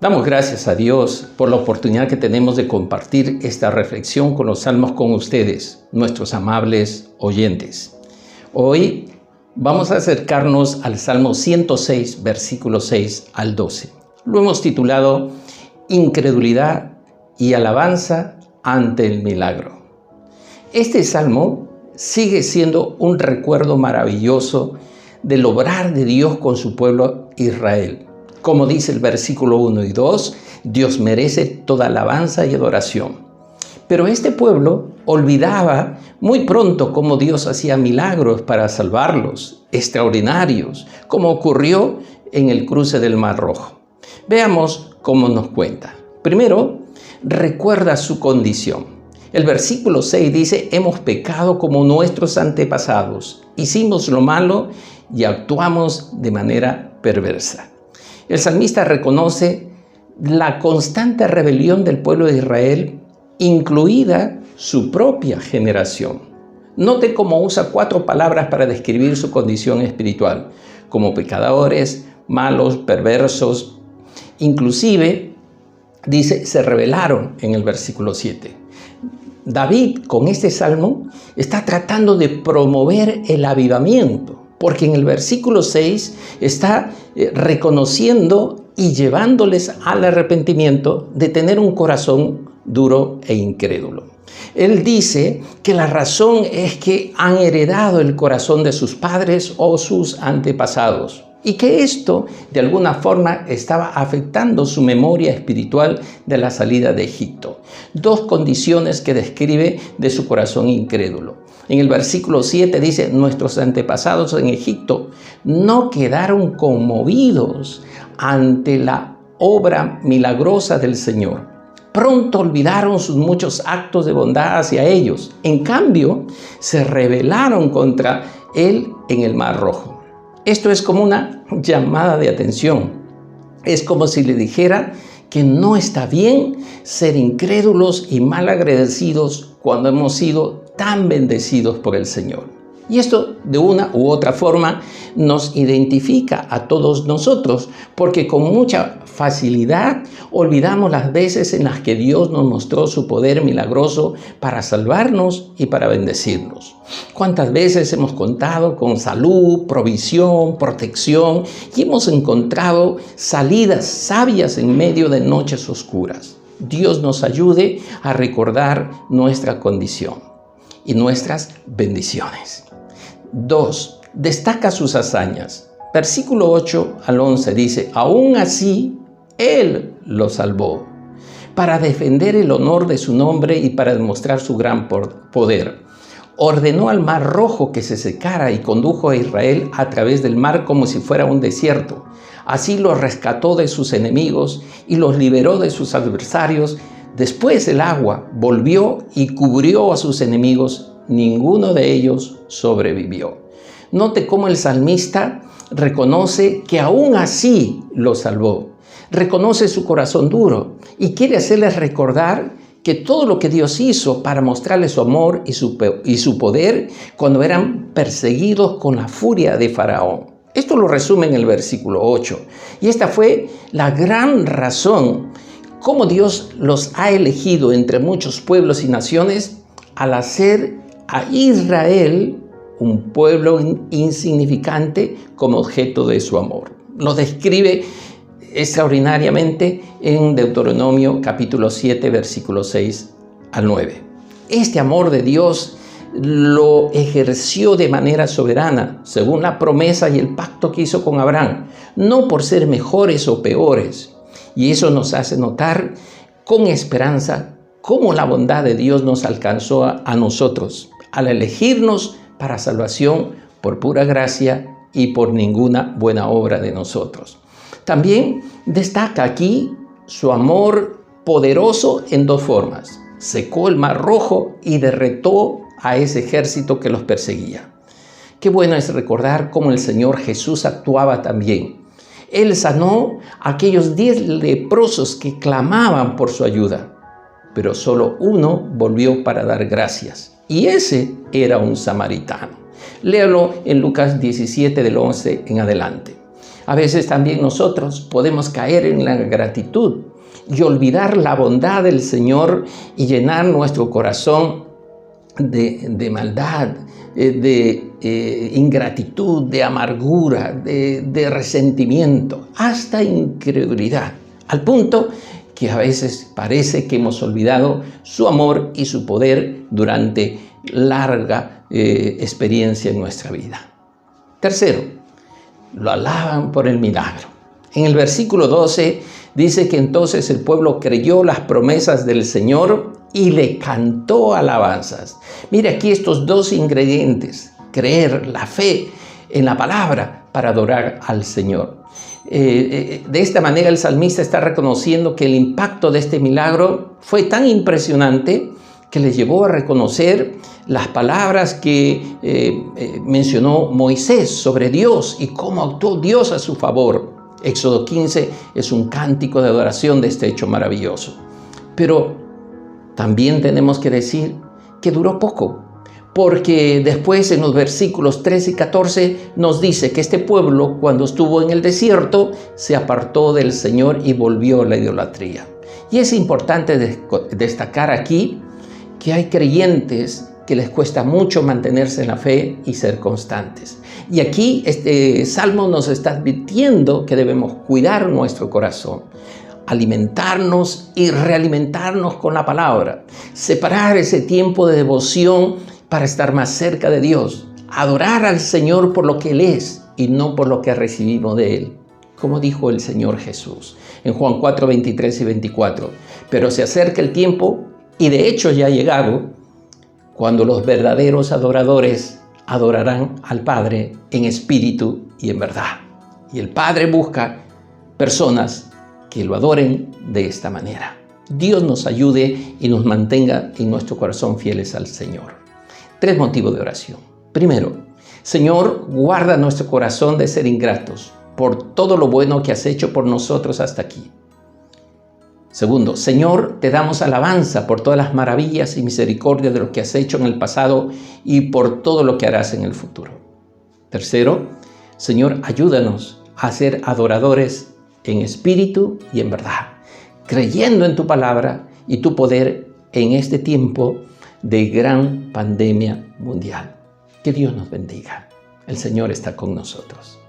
Damos gracias a Dios por la oportunidad que tenemos de compartir esta reflexión con los salmos con ustedes, nuestros amables oyentes. Hoy vamos a acercarnos al Salmo 106, versículos 6 al 12. Lo hemos titulado Incredulidad y alabanza ante el milagro. Este salmo sigue siendo un recuerdo maravilloso del obrar de Dios con su pueblo Israel. Como dice el versículo 1 y 2, Dios merece toda alabanza y adoración. Pero este pueblo olvidaba muy pronto cómo Dios hacía milagros para salvarlos, extraordinarios, como ocurrió en el cruce del Mar Rojo. Veamos cómo nos cuenta. Primero, recuerda su condición. El versículo 6 dice, hemos pecado como nuestros antepasados, hicimos lo malo y actuamos de manera perversa. El salmista reconoce la constante rebelión del pueblo de Israel, incluida su propia generación. Note cómo usa 4 palabras para describir su condición espiritual, como pecadores, malos, perversos. Inclusive, dice, se rebelaron en el versículo 7. David, con este salmo, está tratando de promover el avivamiento. Porque en el versículo 6 está reconociendo y llevándoles al arrepentimiento de tener un corazón duro e incrédulo. Él dice que la razón es que han heredado el corazón de sus padres o sus antepasados y que esto de alguna forma estaba afectando su memoria espiritual de la salida de Egipto. 2 condiciones que describe de su corazón incrédulo. En el versículo 7 dice, nuestros antepasados en Egipto no quedaron conmovidos ante la obra milagrosa del Señor. Pronto olvidaron sus muchos actos de bondad hacia ellos. En cambio, se rebelaron contra Él en el Mar Rojo. Esto es como una llamada de atención. Es como si le dijera que no está bien ser incrédulos y malagradecidos cuando hemos sido tan bendecidos por el Señor. Y esto de una u otra forma nos identifica a todos nosotros, porque con mucha facilidad olvidamos las veces en las que Dios nos mostró su poder milagroso para salvarnos y para bendecirnos. ¿Cuántas veces hemos contado con salud, provisión, protección y hemos encontrado salidas sabias en medio de noches oscuras? Dios nos ayude a recordar nuestra condición y nuestras bendiciones. 2. Destaca sus hazañas. Versículo 8 al 11 dice, aún así, Él lo salvó, para defender el honor de su nombre y para demostrar su gran poder. Ordenó al Mar Rojo que se secara y condujo a Israel a través del mar como si fuera un desierto. Así los rescató de sus enemigos y los liberó de sus adversarios. Después el agua volvió y cubrió a sus enemigos. Ninguno de ellos sobrevivió. Note cómo el salmista reconoce que aún así lo salvó. Reconoce su corazón duro y quiere hacerles recordar que todo lo que Dios hizo para mostrarles su amor y su poder cuando eran perseguidos con la furia de Faraón. Esto lo resume en el versículo 8. Y esta fue la gran razón cómo Dios los ha elegido entre muchos pueblos y naciones al hacer a Israel un pueblo insignificante como objeto de su amor. Lo describe extraordinariamente en Deuteronomio capítulo 7, versículos 6 al 9. Este amor de Dios lo ejerció de manera soberana, según la promesa y el pacto que hizo con Abraham, no por ser mejores o peores. Y eso nos hace notar con esperanza cómo la bondad de Dios nos alcanzó a nosotros, al elegirnos para salvación por pura gracia y por ninguna buena obra de nosotros. También destaca aquí su amor poderoso en 2 formas. Secó el Mar Rojo y derrotó a ese ejército que los perseguía. Qué bueno es recordar cómo el Señor Jesús actuaba también. Él sanó a aquellos 10 leprosos que clamaban por su ayuda, pero solo uno volvió para dar gracias, y ese era un samaritano. Léalo en Lucas 17 del 11 en adelante. A veces también nosotros podemos caer en la gratitud y olvidar la bondad del Señor y llenar nuestro corazón de maldad, de ingratitud, de amargura, de resentimiento, hasta incredulidad, al punto que a veces parece que hemos olvidado su amor y su poder durante larga experiencia en nuestra vida. Tercero, lo alaban por el milagro. En el versículo 12 dice que entonces el pueblo creyó las promesas del Señor y le cantó alabanzas. Mira aquí estos dos ingredientes: creer, la fe en la palabra para adorar al Señor. De esta manera el salmista está reconociendo que el impacto de este milagro fue tan impresionante que le llevó a reconocer las palabras que mencionó Moisés sobre Dios y cómo actuó Dios a su favor. Éxodo 15 es un cántico de adoración de este hecho maravilloso. Pero también tenemos que decir que duró poco, porque después en los versículos 13 y 14 nos dice que este pueblo, cuando estuvo en el desierto, se apartó del Señor y volvió a la idolatría. Y es importante destacar aquí que hay creyentes que les cuesta mucho mantenerse en la fe y ser constantes. Y aquí este salmo nos está advirtiendo que debemos cuidar nuestro corazón, alimentarnos y realimentarnos con la palabra, separar ese tiempo de devoción para estar más cerca de Dios, adorar al Señor por lo que Él es y no por lo que recibimos de Él. Como dijo el Señor Jesús en Juan 4, 23 y 24, pero se acerca el tiempo, y de hecho ya ha llegado, cuando los verdaderos adoradores adorarán al Padre en espíritu y en verdad. Y el Padre busca personas que lo adoren de esta manera. Dios nos ayude y nos mantenga en nuestro corazón fieles al Señor. 3 motivos de oración. Primero, Señor, guarda nuestro corazón de ser ingratos por todo lo bueno que has hecho por nosotros hasta aquí. Segundo, Señor, te damos alabanza por todas las maravillas y misericordia de lo que has hecho en el pasado y por todo lo que harás en el futuro. Tercero, Señor, ayúdanos a ser adoradores en espíritu y en verdad, creyendo en tu palabra y tu poder en este tiempo de gran pandemia mundial. Que Dios nos bendiga. El Señor está con nosotros.